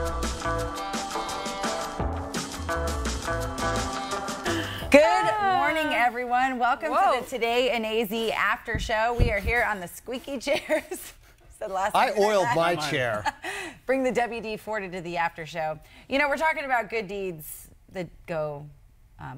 Good morning, everyone. Welcome to the Today in AZ After Show. We are here on the squeaky chairs. I oiled my chair. Bring the WD-40 to the after show. You know, we're talking about good deeds that go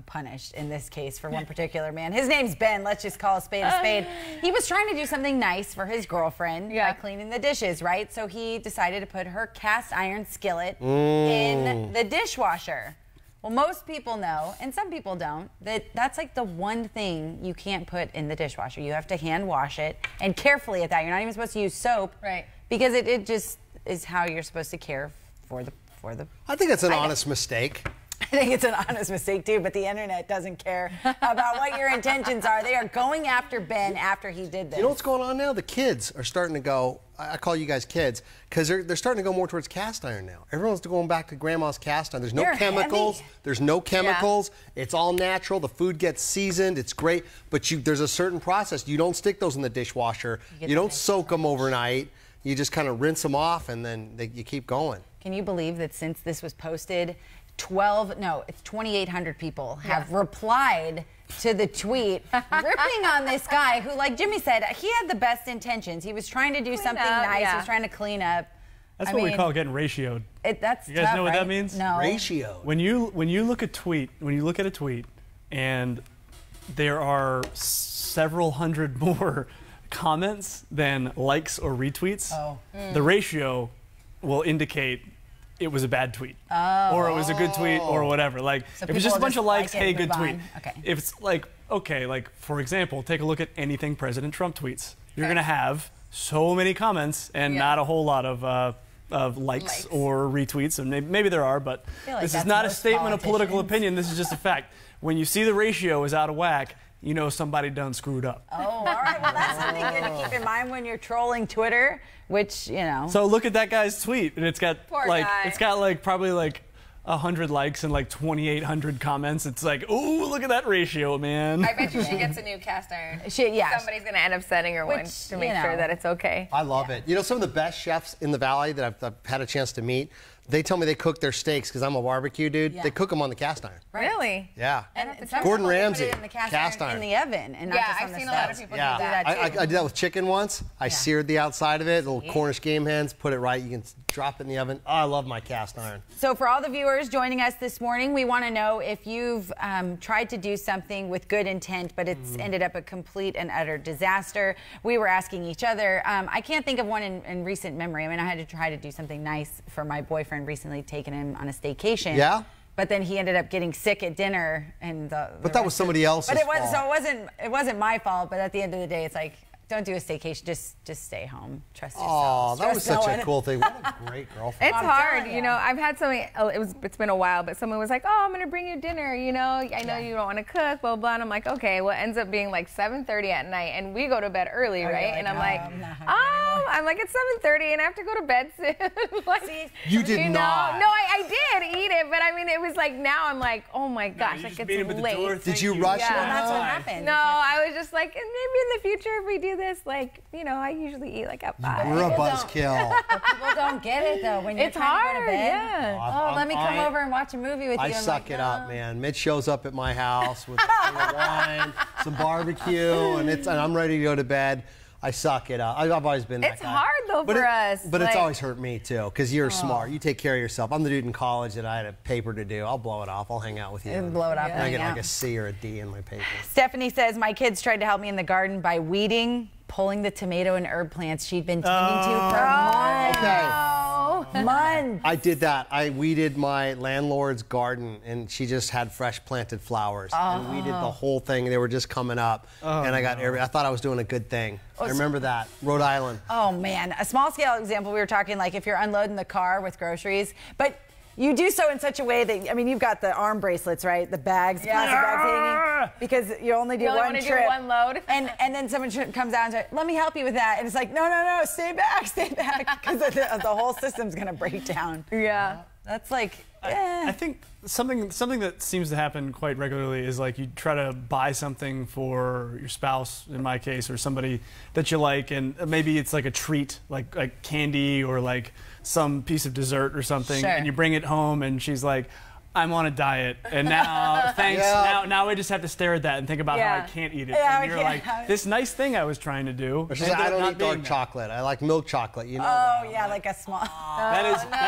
punished in this case for one particular man. His name's Ben. Let's just call a spade a spade. He was trying to do something nice for his girlfriend by cleaning the dishes, right? So he decided to put her cast iron skillet in the dishwasher. Well, most people know, and some people don't, that's like the one thing you can't put in the dishwasher. You have to hand wash it, and carefully at that. You're not even supposed to use soap, right? Because it just is how you're supposed to care for the. I think it's an honest mistake. I think it's an honest mistake too, but the internet doesn't care about what your intentions are. They are going after Ben after he did this. You know what's going on now? The kids are starting to go, I call you guys kids, because they're starting to go more towards cast iron now. Everyone's going back to grandma's cast iron. There's no chemicals. Heavy. There's no chemicals. Yeah. It's all natural. The food gets seasoned. It's great. But there's a certain process. You don't stick those in the dishwasher. You don't soak them overnight. You just kind of rinse them off, and then you keep going. Can you believe that since this was posted, 2,800 people have replied to the tweet, ripping on this guy who, like Jimmy said, he had the best intentions. He was trying to do something nice. He was trying to clean up. That's what we call getting ratioed. That's you guys tough, know what that means? No. Ratio. When you look at a tweet, and there are several hundred more comments than likes or retweets, the ratio will indicate it was a bad tweet, or it was a good tweet, or whatever. Like, so if it's just a bunch of likes, hey, good tweet. Okay. If it's like, okay, like, for example, take a look at anything President Trump tweets. You're going to have so many comments and not a whole lot of likes or retweets, and maybe there are, but this is not a statement of political opinion. This is just a fact. When you see the ratio is out of whack, you know somebody done screwed up. Oh, all right. Well, that's something good to keep in mind when you're trolling Twitter, which, you know. So look at that guy's tweet, and it's got probably like 100 likes and like 2,800 comments. It's like, ooh, look at that ratio, man. I bet you she gets a new cast iron. Somebody's going to end up sending her one to make sure that it's okay. I love it. You know, some of the best chefs in the Valley that I've had a chance to meet, they tell me they cook their steaks, because I'm a barbecue dude. They cook them on the cast iron. Really? Yeah. And Gordon Ramsay, put it in the cast iron in the oven, and not just on the seen a lot of people do that too. I did that with chicken once. I seared the outside of it, little Cornish game hens, put it right. You can drop it in the oven. Oh, I love my cast iron. So for all the viewers joining us this morning, we want to know if you've tried to do something with good intent, but it's ended up a complete and utter disaster. We were asking each other. I can't think of one in recent memory. I mean, I had to try to do something nice for my boyfriend recently, taking him on a staycation. Yeah? But then he ended up getting sick at dinner, and but that was somebody else's fault. So it wasn't my fault. But at the end of the day, it's like, don't do a staycation. Just stay home. Trust yourself. Oh, that was such a cool thing. What a great girlfriend. It's hard, you know. I've had somebody. It's been a while, but someone was like, "Oh, I'm gonna bring you dinner. You know, I know you don't want to cook, blah blah." And I'm like, "Okay." Well, it ends up being like 7:30 at night, and we go to bed early, right? And I'm like, I'm like, it's 7:30, and I have to go to bed soon. Like, see, you did not. No, I did eat it, but I mean, it was like now I'm like, oh my gosh, like it's late. Did you rush it? Well, that's what happened. No, I was just like, and maybe in the future if we do this, like, you know, I usually eat like at 5. You're a buzzkill. People don't get it though when you're trying to go to bed. Oh, let me come over and watch a movie with you. I suck it up, man. Mitch shows up at my house with a thing of wine, some barbecue, and I'm ready to go to bed. I suck it up. I've always been that guy. It's hard though for us. But it's always hurt me too, because you're smart. You take care of yourself. I'm the dude in college that I had a paper to do. I'll blow it off. I'll hang out with you. And blow it off. And I get like a C or a D in my paper. Stephanie says, my kids tried to help me in the garden by weeding, pulling the tomato and herb plants she'd been tending to for months. Months. I did that. I weeded my landlord's garden, and she just had fresh planted flowers. And weeded the whole thing. They were just coming up, and I got I thought I was doing a good thing. I remember that. Rhode Island. Oh man, a small scale example. We were talking like if you're unloading the car with groceries, but you do so in such a way that, I mean, you've got the arm bracelets, right? The bags, plastic bags hanging, because you only do one trip. Do one load. And then someone comes out and says, let me help you with that. And it's like, no, stay back, because the whole system's going to break down. Yeah. That's like, I think something that seems to happen quite regularly is like you try to buy something for your spouse, in my case, or somebody that you like, and maybe it's like a treat, like candy or like some piece of dessert or something, Sure. and you bring it home, and she's like, I'm on a diet, and now, thanks, now I just have to stare at that and think about how I can't eat it. Yeah, and you're like, this nice thing I was trying to do. She's like, I don't eat dark chocolate. I like milk chocolate. You know that. Yeah, like a small. That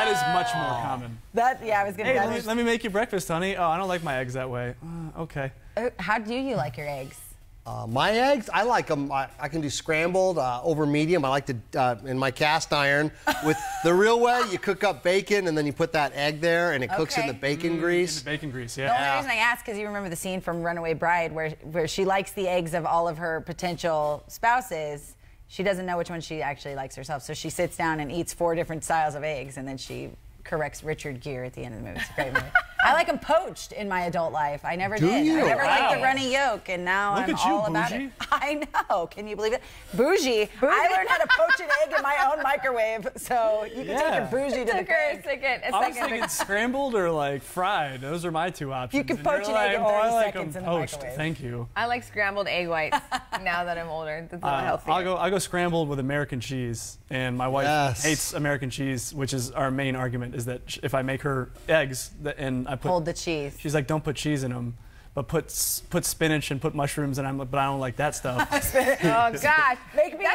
is much more common. I was gonna. Hey, let me make you breakfast, honey. Oh, I don't like my eggs that way. Okay. How do you like your eggs? My eggs, I like them. I can do scrambled over medium. I like to in my cast iron. With the real way, you cook up bacon and then you put that egg there, and it cooks in the bacon grease. In the bacon grease, The yeah. only reason I ask because you remember the scene from Runaway Bride where she likes the eggs of all of her potential spouses. She doesn't know which one she actually likes herself, so she sits down and eats 4 different styles of eggs, and then she corrects Richard Gere at the end of the movie. It's a great movie. I like them poached in my adult life. I never did. you? I never liked the Wow. runny yolk, and now Look I'm at you, all about bougie. it. I know. Can you believe it? Bougie. I learned how to poach an egg in my own microwave, so you can take your bougie to the Took her a bank. second. I was thinking scrambled or like fried. Those are my 2 options. You could And poach you're an egg in like, 30 I like seconds them in the poached. microwave. Thank you. I like scrambled egg whites now that I'm older. That's a little healthier. I'll go scrambled with American cheese, and my wife hates American cheese, which is our main argument. Is that if I make her eggs and I put Hold the cheese. she's like, don't put cheese in them, but put spinach and put mushrooms, and but I don't like that stuff. Oh gosh, Make me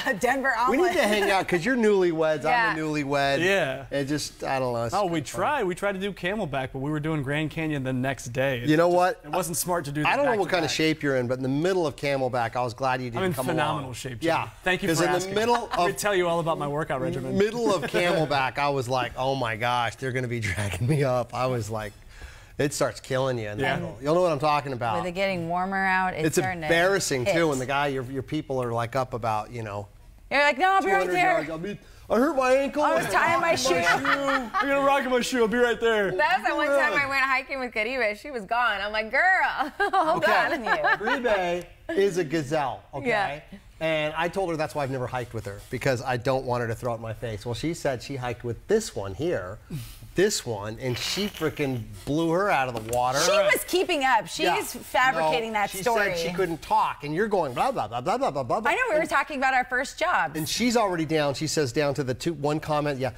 a Denver We omelet. need to hang out because you're newlyweds. Yeah. I'm a newlywed. Yeah. And just, I don't know. it's Oh, we fun. tried to do Camelback, but we were doing Grand Canyon the next day. You know what? It wasn't smart to do that. I don't know what kind of back-to-back. shape you're in, but in the middle of Camelback, I was glad you didn't I'm in come phenomenal along. shape. Yeah. Jimmy. Thank you for Because asking. in the middle I'm going of to tell you all about my workout regimen. middle of Camelback, I was like, oh my gosh, they're going to be dragging me up. I was like, it starts killing you in the middle. You'll know what I'm talking about. With it getting warmer out, it's starting embarrassing to hit. too when the guy, your people are like up about, You're like, no, I'll be right 200 there. yards. I hurt my ankle. I was tying my shoe. I'm going to rock in my shoe. I'll be right there. that was the one time I went hiking with Caribe. She was gone. I'm like, girl, hold on. Caribe is a gazelle, okay? Yeah. And I told her that's why I've never hiked with her, because I don't want her to throw it in my face. Well, she said she hiked with this one here, this one, and she freaking blew her out of the water. She was keeping up. She's fabricating that story. She said she couldn't talk, and you're going blah, blah, blah, blah, blah, blah, blah. I know, we were talking about our first job. And she's already down. She says down to the one comment, yeah.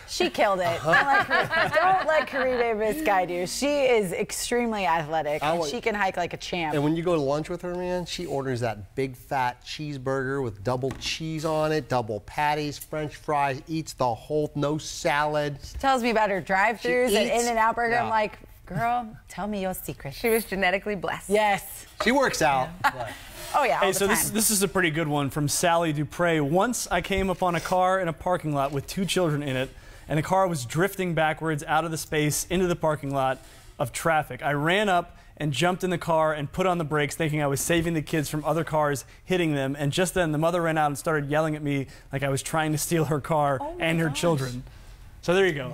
She killed it. Don't let Caribe misguide you. She is extremely athletic, and she can hike like a champ. And when you go to lunch with her, man, she orders that big fat cheeseburger with double cheese on it, double patties, French fries, eats the whole, no salad. She tells me about her drive-thrus at eats- In-N-Out Burger. yeah. I'm like, girl, tell me your secret. She was genetically blessed. Yes. She works out. but- Oh, yeah, all Hey, the so time. this is a pretty good one from Sally Dupre. Once I came upon a car in a parking lot with 2 children in it, and the car was drifting backwards out of the space into the parking lot of traffic. I ran up and jumped in the car and put on the brakes, thinking I was saving the kids from other cars hitting them. And just then, the mother ran out and started yelling at me like I was trying to steal her car and her children. So there you go.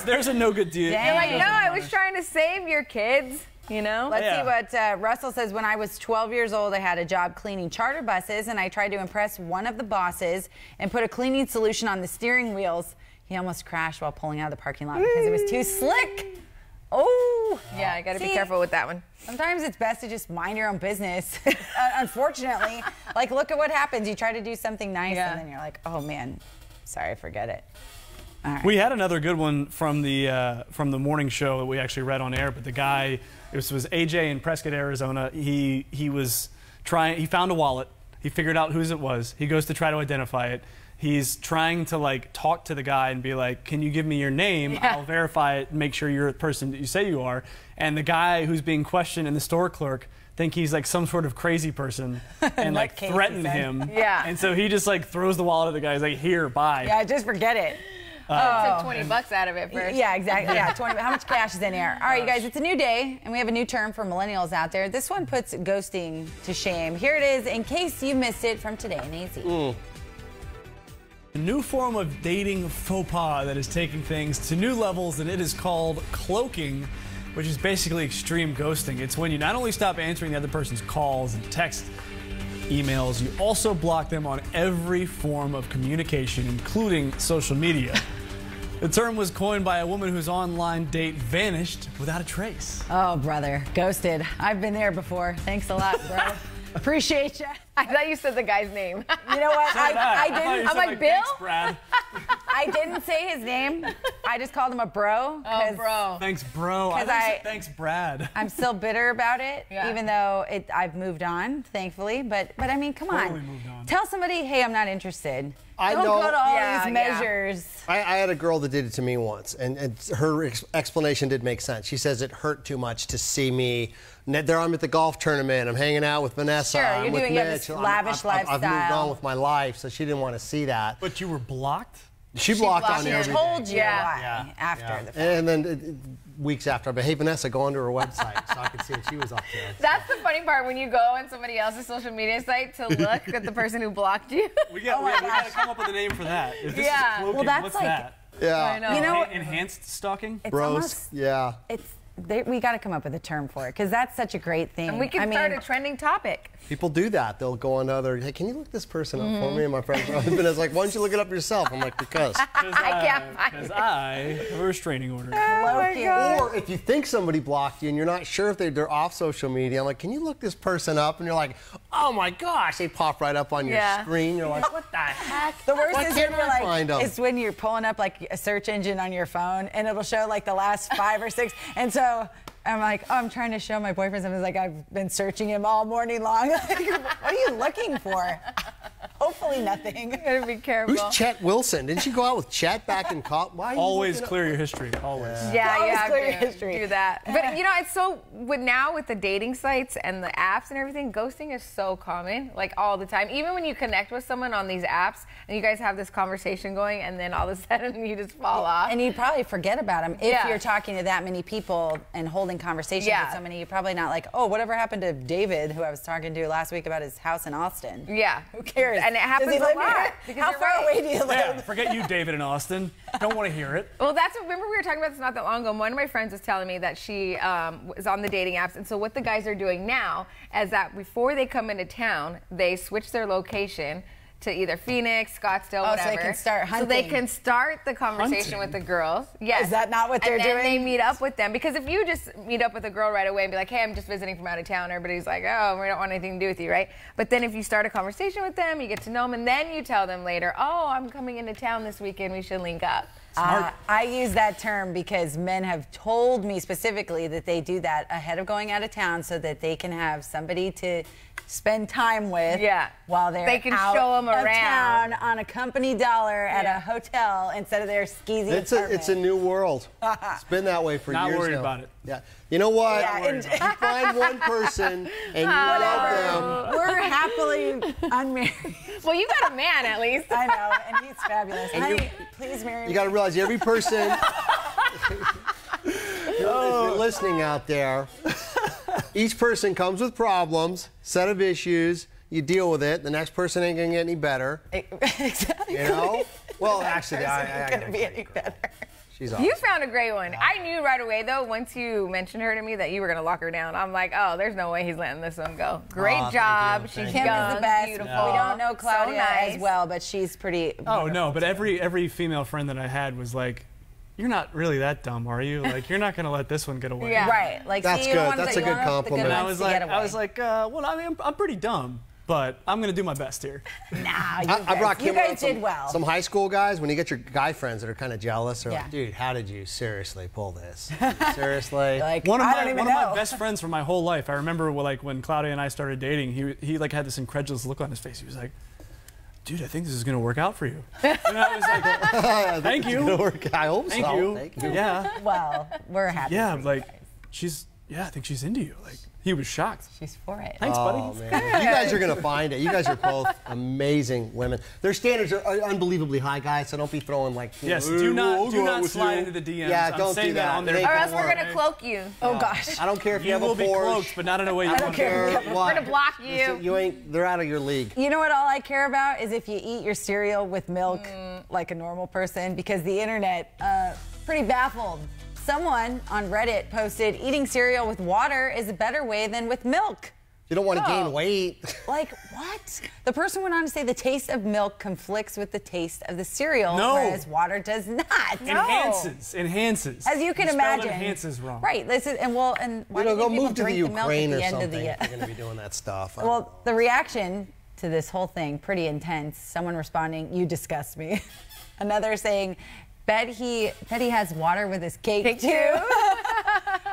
There's a no good deed. Dang. Like, no, I was trying to save your kids. Let's see what Russell says. When I was 12 years old, I had a job cleaning charter buses, and I tried to impress one of the bosses and put a cleaning solution on the steering wheels. He almost crashed while pulling out of the parking lot because it was too slick. Oh. Yeah, I got to be careful with that one. Sometimes it's best to just mind your own business. Unfortunately, like, look at what happens. You try to do something nice, and then you're like, oh, man, sorry, forget it. All right. We had another good one from the morning show that we actually read on air, but the guy, it was AJ in Prescott, Arizona. He found a wallet. He figured out whose it was. He goes to try to identify it. He's trying to like talk to the guy and be like, can you give me your name? I'll verify it, make sure you're the person that you say you are. And the guy who's being questioned and the store clerk think he's like some sort of crazy person and like threaten him. Yeah. And so he just like throws the wallet at the guy. He's like, here, bye. Yeah, just forget it. Took 20 bucks out of it first. Yeah, exactly. Yeah, 20. How much cash is in here? All right, you guys, it's a new day, and we have a new term for millennials out there. This one puts ghosting to shame. Here it is, in case you missed it from Today in AZ. A new form of dating faux pas that is taking things to new levels, and it is called cloaking, which is basically extreme ghosting. It's when you not only stop answering the other person's calls and text emails, you also block them on every form of communication, including social media. The term was coined by a woman whose online date vanished without a trace. Oh, brother. Ghosted. I've been there before. Thanks a lot, bro. Appreciate you. I thought you said the guy's name. You know what? I didn't. I'm like, Bill? Thanks, Brad. I didn't say his name. I just called him a bro. Oh, bro. Thanks, bro. I said thanks, Brad. I'm still bitter about it, even though I've moved on, thankfully. But I mean, come on. Moved on. Tell somebody, hey, I'm not interested. I Don't know. go to all these measures. I had a girl that did it to me once, and her explanation did make sense. She says it hurt too much to see me. There I'm at the golf tournament. I'm hanging out with Vanessa. Sure, I'm you're with doing Mitch. this lavish lifestyle. I've moved on with my life, so she didn't want to see that. But you were blocked? She blocked on She everything. told you why after the fact. And then weeks after, I'd be, hey, Vanessa, go onto her website so I could see what she was up to. That's the funny part when you go on somebody else's social media site to look at the person who blocked you. We got to come up with a name for that. If this is cloaking, well, that's what's like, that? Yeah. I know. You know, Enhanced stalking? it's Bros. almost, Yeah. we got to come up with a term for it because that's such a great thing. And we can start a trending topic. People do that. They'll go on other, hey, can you look this person up for me? And my friend Vanessa's like, why don't you look it up yourself? I'm like, because. I can't find Because it. I have a restraining order. Oh my God. Or if you think somebody blocked you and you're not sure if they're off social media, I'm like, can you look this person up? And you're like, oh my gosh, they pop right up on your screen. You're like, what the heck? The worst Why is can't when you're I find 'em? like, it's when you're pulling up like a search engine on your phone and it'll show like the last 5 or 6. And so I'm like, oh, I'm trying to show my boyfriend something. Like, I've been searching him all morning long. Like, what are you looking for? Hopefully nothing. You gotta be careful. Who's Chet Wilson? Didn't you go out with Chet back in college? Why are you Always looking clear your history. Always. Yeah, Always you have clear your to history. do that. But you know, it's so now with the dating sites and the apps and everything, ghosting is so common, like all the time. Even when you connect with someone on these apps and you guys have this conversation going, and then all of a sudden you just fall off. And you probably forget about him if you're talking to that many people and holding conversation with so many. You're probably not like, oh, whatever happened to David, who I was talking to last week about his house in Austin? Yeah. Who cares? And it happens Does he a live lot. here? Because How you're far right. away do you live? Yeah, forget you, David in Austin. Don't want to hear it. Well, remember we were talking about this not that long ago. One of my friends was telling me that she was on the dating apps. And so what the guys are doing now is that before they come into town, they switch their location to either Phoenix, Scottsdale, whatever. So they can start hunting. So they can start the conversation with the girls. Yes. Is that not what they're and then doing? they meet up with them. Because if you just meet up with a girl right away and be like, hey, I'm just visiting from out of town, everybody's like, oh, we don't want anything to do with you, right? But then if you start a conversation with them, you get to know them, and then you tell them later, oh, I'm coming into town this weekend, we should link up. I use that term because men have told me specifically that they do that ahead of going out of town so that they can have somebody to spend time with while they're They can out show 'em of around. town on a company dollar at a hotel instead of their skeezy apartment. It's a new world. It's been that way for Not years worried now. about it. Yeah. You know what? Yeah, You find one person and you love them. We're happily unmarried. Well, you got a man at least. I know, and he's fabulous. Honey, please marry me. You got to realize every person, if you're listening out there, each person comes with problems, set of issues. You deal with it. The next person ain't gonna get any better. Exactly. You know? Well, actually, I gonna be any better. She's awesome. You found a great one. I knew right away, though, once you mentioned her to me, that you were going to lock her down. I'm like, oh, there's no way he's letting this one go. Great job. thank She's you. Kim young, is the best. beautiful. We don't know Claudia so nice. as well, but she's pretty. Oh, no, but every female friend that I had was like, you're not really that dumb, are you? Like, you're not going to let this one get away. Yeah. Right. Like, That's see, you don't good. want That's the, a you good want the compliment. Good And ones to get away. I was like, well, I mean, I'm pretty dumb, but I'm going to do my best here. Nah, I brought you Kim guys around did well. Some high school guys, when you get your guy friends that are kind of jealous, they're Yeah. like, dude, how did you seriously pull this? Seriously? Like, One of I don't even know. my best friends from my whole life. I remember like when Claudia and I started dating, he like had this incredulous look on his face. He was like, dude, I think this is going to work out for you. And I was like, thank you. I hope Thank so. you. Thank you. Yeah. Well, we're happy. Yeah, for you like guys. I think she's into you. Like he was shocked. She's for it. Thanks, Oh, buddy. man. You guys are going to find it. You guys are both amazing women. Their standards are unbelievably high, guys, so don't be throwing like... Yes, "Hey, do I'll not go out with slide you." into the DMs. Yeah, I'm don't saying do that that. on their It Or ain't else gonna we're work. going to cloak you. Oh gosh. I don't care if you, You have will a be Porsche. cloaked, but not in a way you I want don't to. care We're what. going to block you. You ain't... They're out of your league. You know what all I care about is if you eat your cereal with milk like a normal person, because the internet, pretty baffled. Someone on Reddit posted, eating cereal with water is a better way than with milk. You don't want to gain weight. Like, what? The person went on to say the taste of milk conflicts with the taste of the cereal, No. whereas water does not. Enhances. As you can spelled imagine. enhances wrong. Right. This is, and why do Go people move to the drink the milk Ukraine at or the end of something the if you're going to be doing that stuff. Well, the reaction to this whole thing, pretty intense. Someone responding, "You disgust me." Another saying, bet he has water with his cake too.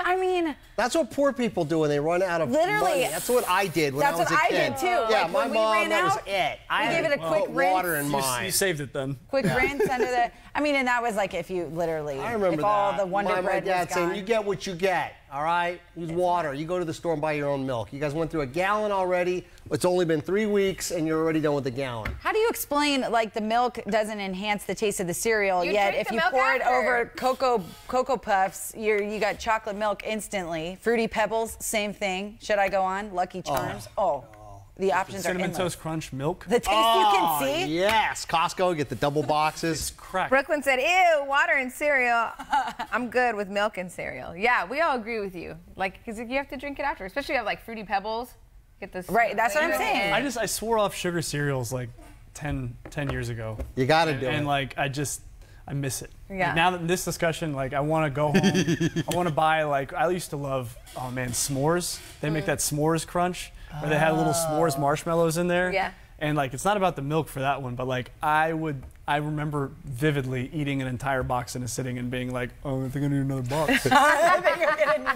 I mean, that's what poor people do when they run out of literally, money. That's what I did when I was a kid. That's what I did too. Yeah, like, my when mom, we ran that out, was it. I gave it a quick rinse. Water in mine. You saved it then. Quick rinse under the. I mean, and that was like if you literally. I remember if that. all the Wonder my Bread dad was saying, gone. "You get what you get." All right, use water. You go to the store and buy your own milk. You guys went through a gallon already. It's only been 3 weeks, and you're already done with the gallon. How do you explain like the milk doesn't enhance the taste of the cereal, yet if you pour it over Cocoa Puffs, you got chocolate milk instantly. Fruity Pebbles, same thing. Should I go on? Lucky Charms. The options are Cinnamon endless. Toast Crunch milk. The taste you can see. Yes, Costco, get the double boxes. Crack. Brooklyn said, "Ew, water and cereal. I'm good with milk and cereal." Yeah, we all agree with you. Like, because you have to drink it after, especially if you have like Fruity Pebbles. Get this. Right, that's what I'm saying. I swore off sugar cereals like 10 years ago. You got to do it. And like I miss it. Yeah. Like, now that in this discussion, like I want to go home. I want to buy like I used to love. Oh man, s'mores. They make that s'mores crunch where they had little s'mores marshmallows in there. Yeah. And like it's not about the milk for that one, but like I remember vividly eating an entire box in a sitting and being like, oh, I think I need another box.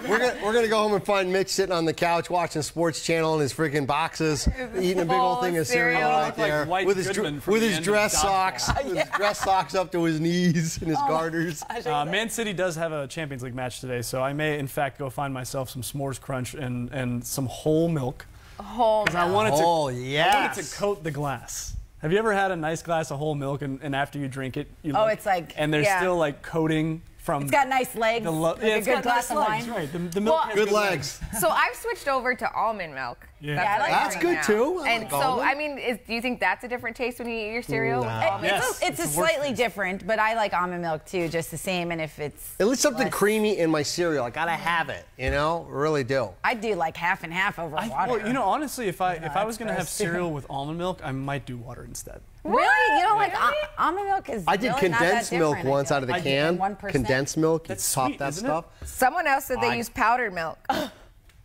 We're gonna go home and find Mitch sitting on the couch watching Sports Channel in his freaking boxes, eating a big old thing of cereal right there White with his Goodman from with the his end dress of socks, with his dress socks up to his knees and his garters. Man City does have a Champions League match today, so I may in fact go find myself some s'mores crunch and some whole milk. Whole I want it to, Oh, I yes. want it to coat the glass. Have you ever had a nice glass of whole milk and after you drink it, you look, it's like- and there's yeah. still like coating from. It's got nice legs. Like a it's good got glass nice of legs, wine. right? The milk Well, has Good legs. So I've switched over to almond milk. Yeah. Yeah, I like That's that. good too. I And like so, almond. I mean, do you think that's a different taste when you eat your cereal? Nah. with almond milk? Yes. It's a It's the worst slightly taste. different, but I like almond milk too, just the same. And if it's At least something less- creamy in my cereal. I gotta have it. You know, really do. I do like half and half over water. Well, you know, honestly, if I was gonna have gross, too. cereal with almond milk, I might do water instead. Really? You know, like almond milk is. I did really not that condensed milk different, I once feel out of the like. can. 1%. Condensed milk. You That's top sweet, that isn't it? stuff. Someone else said they use powdered milk.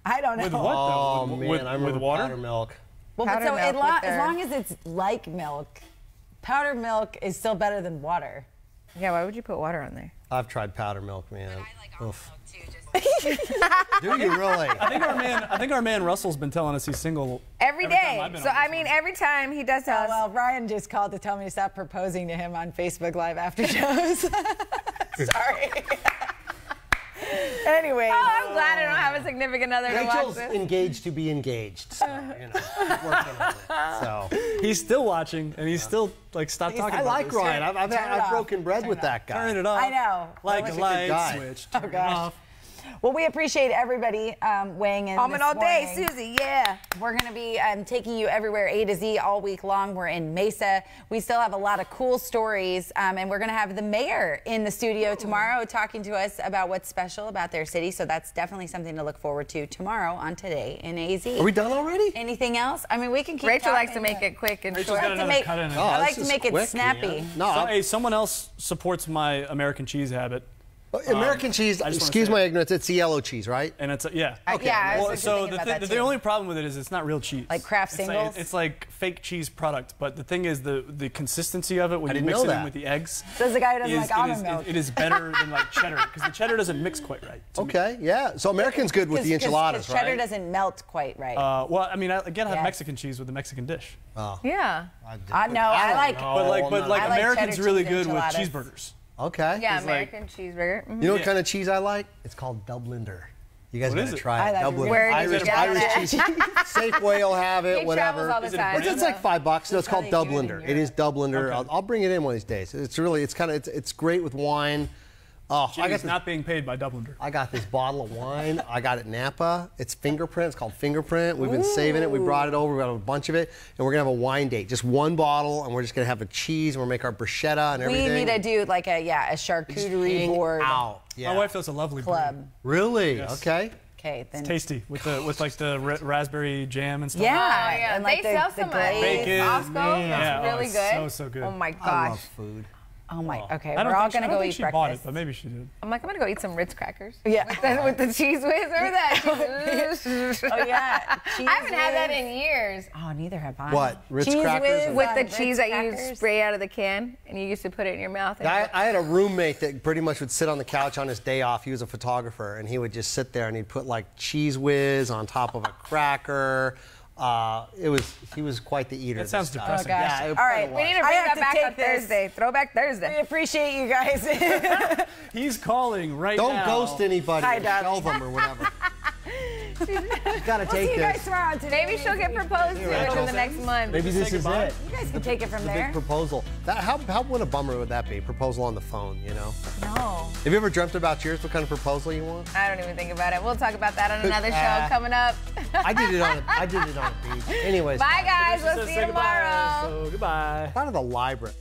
I don't know. With what though? Oh man, with, I remember with water? powder milk. Well, but Powdered so milk with as their- long as it's like milk, powdered milk is still better than water. Yeah, why would you put water on there? I've tried powder milk, man. Oof. Too. Do you really? I think our man Russell's been telling us he's single Every time day. I've been So, on I this mean, one. every time he does tell us. Well, Ryan just called to tell me to stop proposing to him on Facebook Live after shows. Sorry. Anyway. Oh, I'm glad I don't have a significant other to watch Rachel's this. engaged to be engaged. So, you know, she's working on it. So. He's still watching, and he's still like stop talking. I about like this. Ryan. I've Turn it off. broken bread with that guy. Turn it off. I know. Like He's a a good light guy. switch. Oh, Turn it gosh. off. Well, we appreciate everybody weighing in. Almond this all day, morning. Susie, yeah. We're going to be taking you everywhere A to Z all week long. We're in Mesa. We still have a lot of cool stories, and we're going to have the mayor in the studio tomorrow talking to us about what's special about their city. So that's definitely something to look forward to tomorrow on Today in AZ. Are we done already? Anything else? I mean, we can keep Rachel likes to talking, make it quick and Rachel's short. got to another make- cut in it. Oh, I like this to is make it quick, snappy. man. No, So, hey, someone else supports my American cheese habit, American cheese, I just wanna excuse say my it. ignorance, it's the yellow cheese, right? and it's yeah. Okay. Yeah, I was Well, just so thinking about that the too. only problem with it is it's not real cheese. Like Kraft It's singles? it's like fake cheese product. But the thing is, the consistency of it when you didn't mix know it in that. with the eggs. Says the guy who doesn't is- like it almond is- milk. it is better than like cheddar because the cheddar doesn't mix quite right. to me. Okay, yeah. So American's good with the enchiladas, cheddar right? doesn't melt quite right. Well, I mean, I have Yes. Mexican cheese with the Mexican dish. Yeah. I know. I don't like. know. But like, I'm but not- like I like American's cheddar really cheese good with enchiladas. cheeseburgers. Okay. Yeah, like- American cheeseburger. Mhm. You know what kind of cheese I like? It's called Dubliner. You guys What is gotta it? try I it. like it. Dubliner. Where did Irish, you get Irish it? cheese. Safeway will have it, He whatever. travels all the Is it a time. brand? It's like $5. No, it's called That's how they do it in Dubliner. It Europe. is Dubliner. Okay. I'll bring it in one of these days. It's really, it's great with wine. Oh, I got Jimmy's this. not being paid by Dubliner. I got this bottle of wine. I got it Napa. It's Fingerprint. It's called Fingerprint. We've been saving it. We brought it over. We got a bunch of it, and we're gonna have a wine date. Just one bottle, and we're just gonna have a cheese. And we'll make our bruschetta and We everything. need to do like a Just charcuterie hang board out. Yeah. My wife does a lovely club. bread. Really? Yes. Okay. Okay, then. It's tasty with like the raspberry jam and stuff. Yeah, Oh, yeah. and like they sell some at bacon, Costco. man. That's Yeah, really it's good. so good. Oh my gosh. I love food. Oh my. Okay, I we're don't all think gonna I don't go think eat she breakfast. bought it, but maybe she did. I'm gonna go eat some Ritz crackers. Yeah. With the cheese whiz. Remember that? Oh yeah. I haven't had that in years. Oh, neither have I. What? Ritz Cheese crackers? whiz With on the Ritz cheese that you crackers? spray out of the can, and you used to put it in your mouth. And I had a roommate that pretty much would sit on the couch on his day off. He was a photographer, and he would just sit there and he'd put like cheese whiz on top of a cracker. He was quite the eater. That sounds this guy. depressing. Oh, gosh. Yeah, it All right, was. we need to I bring have that to back take on this. Thursday. Throwback We Thursday. appreciate you guys. He's calling right Don't now. ghost anybody. Hi, Or darling. shelve them or whatever. She's got to We'll see take you guys this. tomorrow on Today. Maybe she'll get proposed to Rachel. within the next month. Maybe this is goodbye. it. You guys can take it from The there. big proposal. How what a bummer would that be? Proposal on the phone, you know? No. Have you ever dreamt about yours? What kind of proposal you want? I don't even think about it. We'll talk about that on another show coming up. I did it on a beach. Anyways. Bye, guys. She We'll says see say you goodbye, tomorrow. So goodbye. Out of the library.